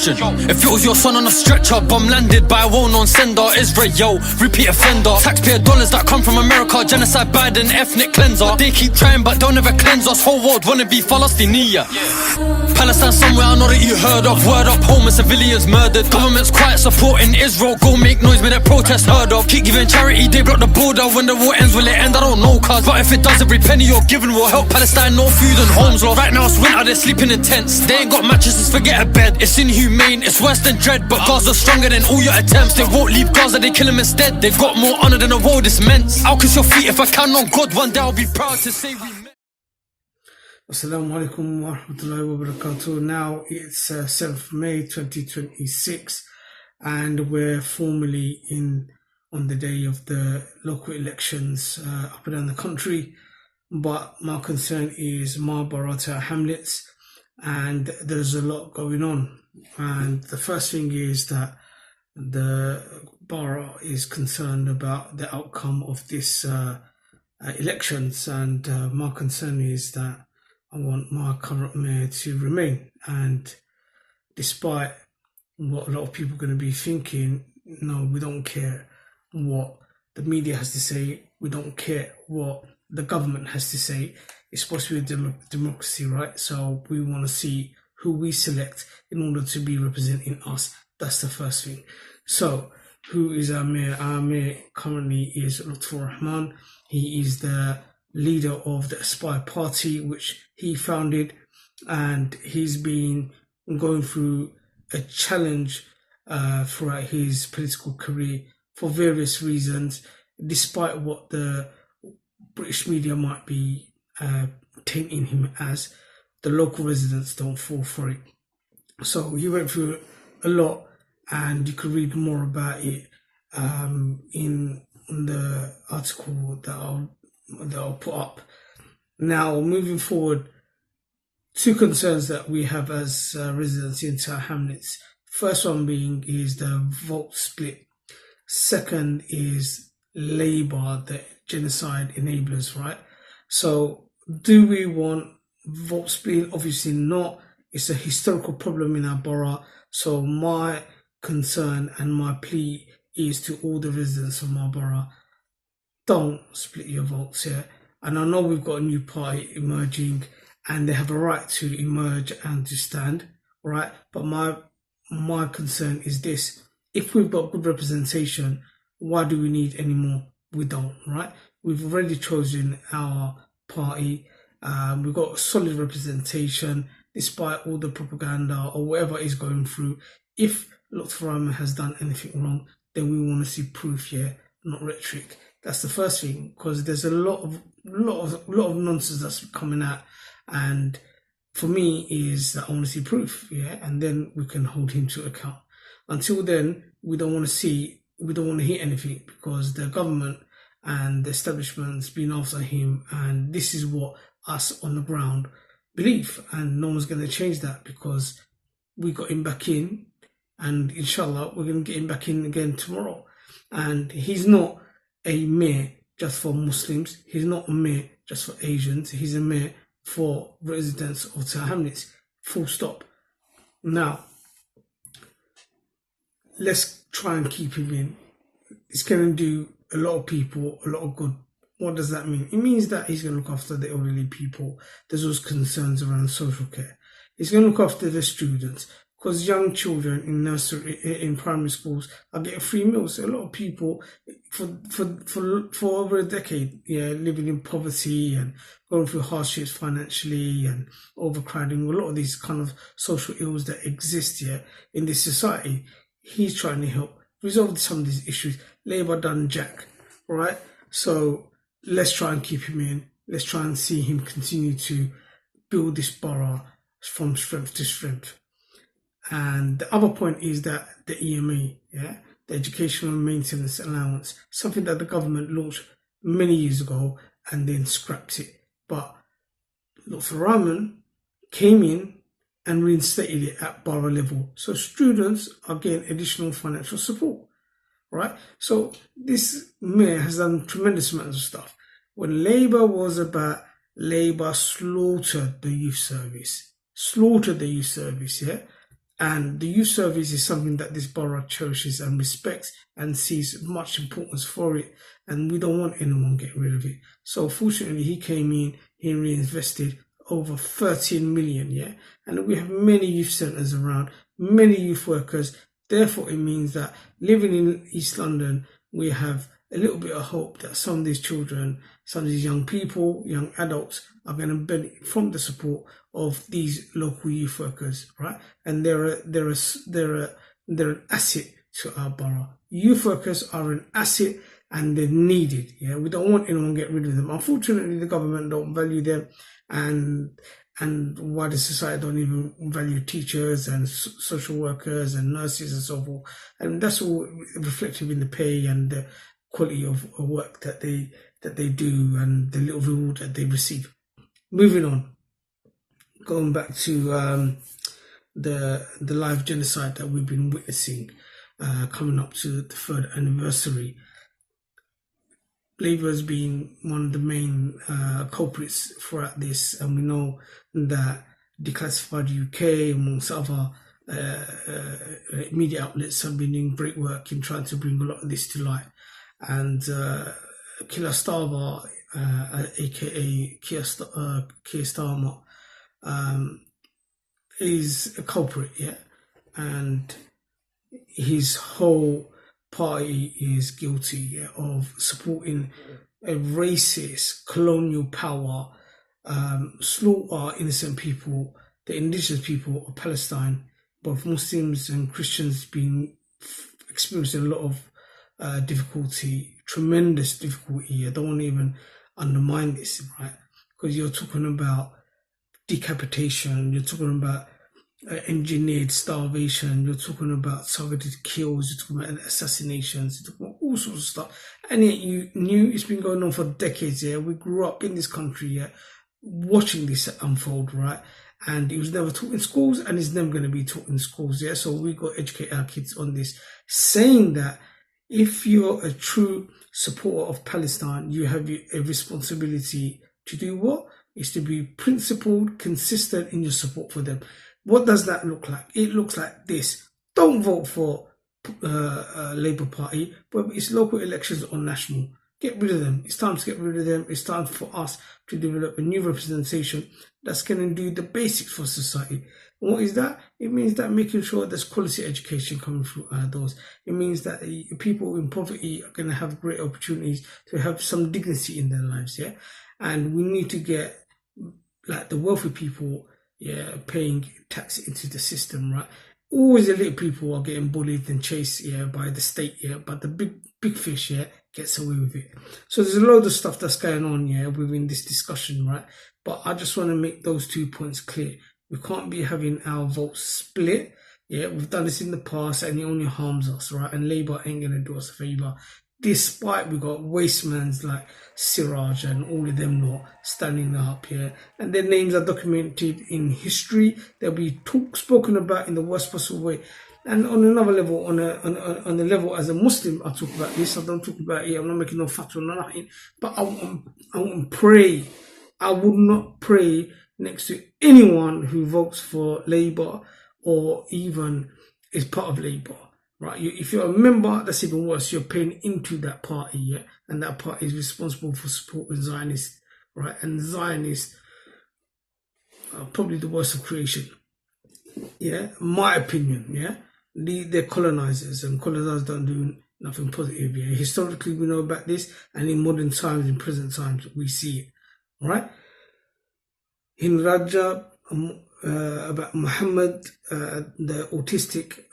question. If it was your son on a stretcher, bomb landed by a well-known sender, Israel, repeat offender. Taxpayer dollars that come from America, genocide, Biden, ethnic cleanser. They keep trying but don't ever cleanse us. Whole world wanna be Palestinian. Palestine somewhere I know that you heard of. Word up, homeless civilians murdered. Government's quiet supporting Israel. Go make noise with that protest heard of. Keep giving charity, they block the border. When the war ends, will it end? I don't know, cuz. But if it does, every penny you're given will help Palestine. No food and homes lost. Right now it's winter, they're sleeping in tents. They ain't got mattresses, forget a bed. It's inhumane, it's worse than dread. But Gaza's stronger than all your attempts. They won't leave Gaza, they kill them instead. They've got more honor than the world is meant. I'll kiss your feet if I can on God. One day I'll be proud to say we met. Assalamu alaikum wa rahmatullahi wa barakatuh. Now it's 7th May 2026 and we're formally on the day of the local elections up and down the country. But my concern is Mayoral to Hamlets, and there's a lot going on. And the first thing is that the borough is concerned about the outcome of this elections, and my concern is that I want my current mayor to remain. And despite what a lot of people are going to be thinking, no, we don't care what the media has to say, we don't care what the government has to say. It's supposed to be a democracy, right? So we want to see who we select in order to be representing us. That's the first thing. So who is our mayor? Our mayor currently is Local Rahman. He is the leader of the Aspire Party, which he founded, and he's been going through a challenge throughout his political career for various reasons, despite what the British media might be tainting him as. The local residents don't fall for it. So he went through a lot, and you could read more about it in the article that I'll put up. Now, moving forward, two concerns that we have as residents in Tower Hamlets. First one being is the vote split. Second is Labour, the genocide enablers, right? So do we want vote split? Obviously not. It's a historical problem in our borough. So my concern and my plea is to all the residents of my borough, don't split your votes here. And I know we've got a new party emerging and they have a right to emerge and to stand, right? But my concern is this: if we've got good representation, why do we need any more? We don't, right? We've already chosen our party. We've got solid representation despite all the propaganda or whatever is going through. If Local Rahman has done anything wrong, then we want to see proof here, not rhetoric. That's the first thing, because there's a lot of nonsense that's coming out, and for me is that I want to see proof, yeah, and then we can hold him to account. Until then, we don't want to hear anything, because the government and the establishment's been after him, and this is what us on the ground believe, and no one's going to change that, because we got him back in, and inshallah we're going to get him back in again tomorrow. And he's not a mayor just for Muslims, he's not a mayor just for Asians, he's a mayor for residents of Tower Hamlets, full stop. Now, let's try and keep him in. It's going to do a lot of people a lot of good. What does that mean? It means that he's going to look after the elderly people. There's those concerns around social care. He's going to look after the students, because young children in nursery, in primary schools are getting free meals. A lot of people for over a decade, yeah, living in poverty and going through hardships financially and overcrowding, a lot of these kind of social ills that exist here in this society. He's trying to help resolve some of these issues. Labour done jack, right? So let's try and keep him in. Let's try and see him continue to build this borough from strength to strength. And the other point is that the EMA, yeah, the Educational Maintenance Allowance, something that the government launched many years ago and then scrapped it. But Local Rahman came in and reinstated it at borough level. So students are getting additional financial support, right? So this mayor has done tremendous amounts of stuff. When Labour was about, Labour slaughtered the youth service, yeah? And the youth service is something that this borough cherishes and respects and sees much importance for it. And we don't want anyone to get rid of it. So fortunately, he came in, he reinvested over 13 million, yeah? And we have many youth centres around, many youth workers. Therefore, it means that living in East London, we have a little bit of hope that some of these children, some of these young people, young adults are going to benefit from the support of these local youth workers, right? And they're an asset to our borough. Youth workers are an asset and they're needed. Yeah, we don't want anyone to get rid of them. Unfortunately, the government don't value them, and wider society don't even value teachers and social workers and nurses and so forth. And that's all reflective in the pay and the quality of work that they do and the little reward that they receive. Moving on, going back to the live genocide that we've been witnessing, coming up to the 3rd anniversary. Labour has been one of the main culprits throughout this, and we know that Declassified UK, amongst other media outlets, have been doing great work in trying to bring a lot of this to light. And Keir Starmer, aka Keir Starmer, is a culprit, yeah, and his whole party is guilty of supporting a racist colonial power, slaughter innocent people, the indigenous people of Palestine, both Muslims and Christians being experiencing a lot of difficulty, tremendous difficulty. I don't want to even undermine this, right? Because you're talking about decapitation, you're talking about engineered starvation, you're talking about targeted kills, you're talking about assassinations, you're talking about all sorts of stuff. And yet you knew it's been going on for decades, yeah? We grew up in this country, yeah, watching this unfold, right? And it was never taught in schools, and it's never going to be taught in schools, yeah? So we've got to educate our kids on this, saying that if you're a true supporter of Palestine, you have a responsibility to do what? Is to be principled, consistent in your support for them. What does that look like? It looks like this. Don't vote for Labour Party, but it's local elections or national. Get rid of them. It's time to get rid of them. It's time for us to develop a new representation that's going to do the basics for society. And what is that? It means that making sure there's quality education coming through our doors. It means that people in poverty are going to have great opportunities to have some dignity in their lives, yeah? And we need to get, like, the wealthy people, yeah, paying tax into the system, right? Always the little people are getting bullied and chased, yeah, by the state, yeah, but the big fish, yeah, gets away with it. So there's a load of stuff that's going on, yeah, within this discussion, right? But I just want to make those 2 points clear. We can't be having our votes split, yeah. We've done this in the past, and it only harms us, right? And Labour ain't gonna do us a favour. Despite we got wastemans like Siraj and all of them lot standing up here, and their names are documented in history. They'll be spoken about in the worst possible way. And on another level, on a level as a Muslim, I talk about this. I don't talk about it. I'm not making no fatwa or nothing. But I won't pray. I would not pray next to anyone who votes for Labour or even is part of Labour. Right, if you're a member, that's even worse. You're paying into that party, yeah, and that party is responsible for supporting Zionists, right? And Zionists are probably the worst of creation, yeah. My opinion, yeah. They're colonizers, and colonizers don't do nothing positive. Yeah, historically we know about this, and in modern times, in present times, we see it, right? In Rajab, about Muhammad, the autistic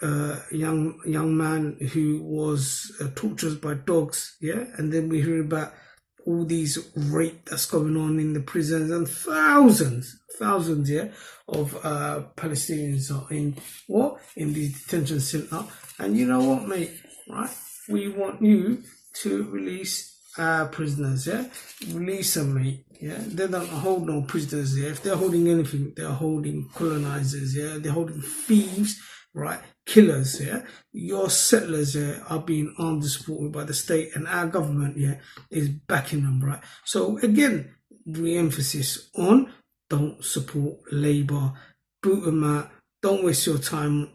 young man who was tortured by dogs, yeah, and then we hear about all these rape that's going on in the prisons, and thousands, yeah, of Palestinians are in the detention center. And you know what, mate, right? We want you to release prisoners, yeah, release them, mate. Yeah, they don't hold no prisoners. Yeah, if they're holding anything, they're holding colonizers. Yeah, they're holding thieves, right? Killers. Yeah, your settlers, yeah, are being armed and supported by the state, and our government, yeah, is backing them, right? So again, re-emphasis on don't support Labour, boot them out, Don't waste your time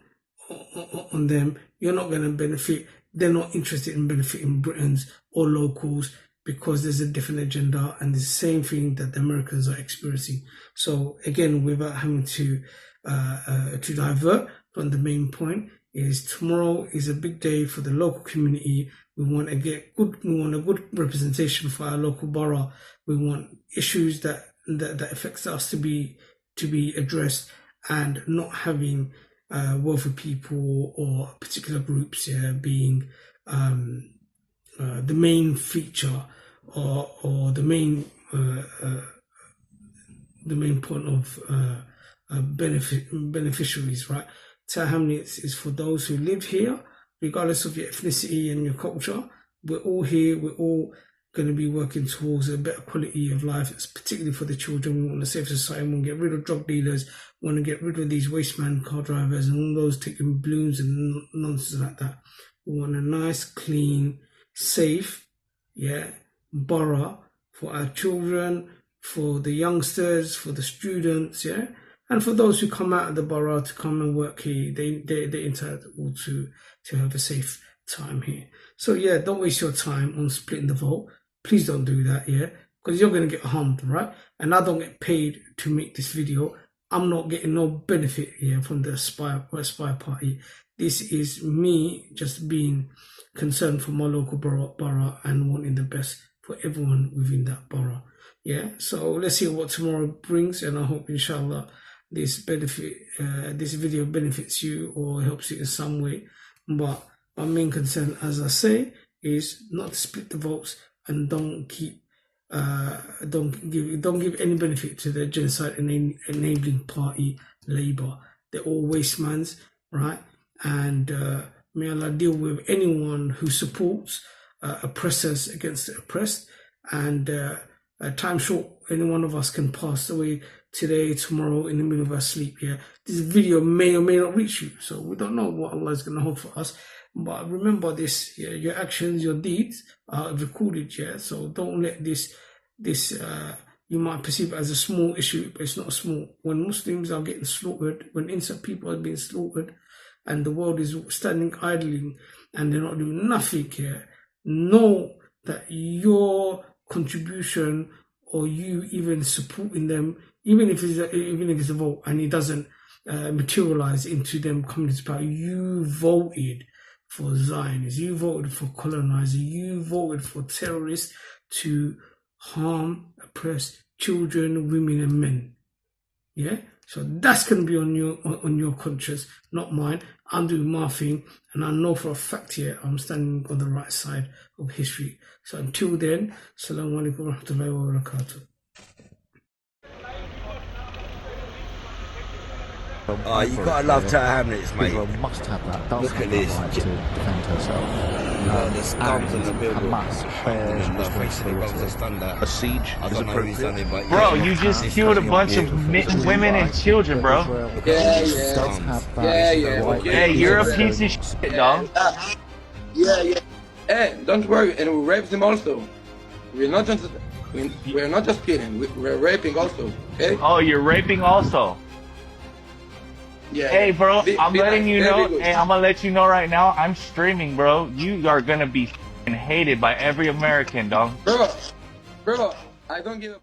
on them. You're not going to benefit. They're not interested in benefiting Britons or locals because there's a different agenda, and the same thing that the Americans are experiencing. So again, without having to divert from the main point, is tomorrow is a big day for the local community. We want to get good. We want a good representation for our local borough. We want issues that affects us to be addressed, and not having wealthy people or particular groups being the main feature or the main point of beneficiaries, right? Tower Hamlets is for those who live here, regardless of your ethnicity and your culture. We're all here. We're all going to be working towards a better quality of life, particularly for the children. We want a safe society. We want to get rid of drug dealers. We want to get rid of these wasteman car drivers and all those taking balloons and nonsense like that. We want a nice, clean, safe, borough for our children, for the youngsters, for the students, and for those who come out of the borough to come and work here. They're entitled to have a safe time here. So don't waste your time on splitting the vote. Please don't do that, because you're going to get harmed, right? And I don't get paid to make this video. I'm not getting no benefit here from the Aspire party. This is me just being concerned for my local borough and wanting the best for everyone within that borough. So let's see what tomorrow brings, and I hope inshallah this video benefits you or helps you in some way. But my main concern, as I say, is not to split the votes, and don't give any benefit to the genocide enabling party, Labour. They're all waste mans, right? And may Allah deal with anyone who supports oppressors against the oppressed. And time short, any one of us can pass away today, tomorrow, in the middle of our sleep. This video may or may not reach you, so we don't know what Allah is going to hold for us. But remember this: your actions, your deeds are recorded. So don't let this you might perceive it as a small issue, but it's not small. When Muslims are getting slaughtered, when innocent people are being slaughtered, and the world is standing idling and they're not doing nothing know that your contribution, or you even supporting them, even if it's a vote and it doesn't materialize into them coming to power, you voted for Zionists, you voted for colonizers, you voted for terrorists to harm, oppress children, women and men. So that's going to be on your conscience, not mine. I'm doing my thing, and I know for a fact I'm standing on the right side of history. So until then, Assalamu alaikum wa rahmatullahi wa barakatuh. You gotta love Tower Hamlets, mate. Israel must have that. Does Look have at the this. right to defend herself. The scums on the building. Hamas bears responsibility. A siege is appropriate. Bro, you just killed a bunch of women and children, bro. Does have that right. Hey, you're a piece of shit, dog. Hey, don't worry, and we raped them also. We're not just killing, we're raping also. Okay? Oh, you're raping also. Hey, bro, I'm letting you know. Hey, I'm gonna let you know right now. I'm streaming, bro. You are gonna be hated by every American, dog. Bro, I don't give a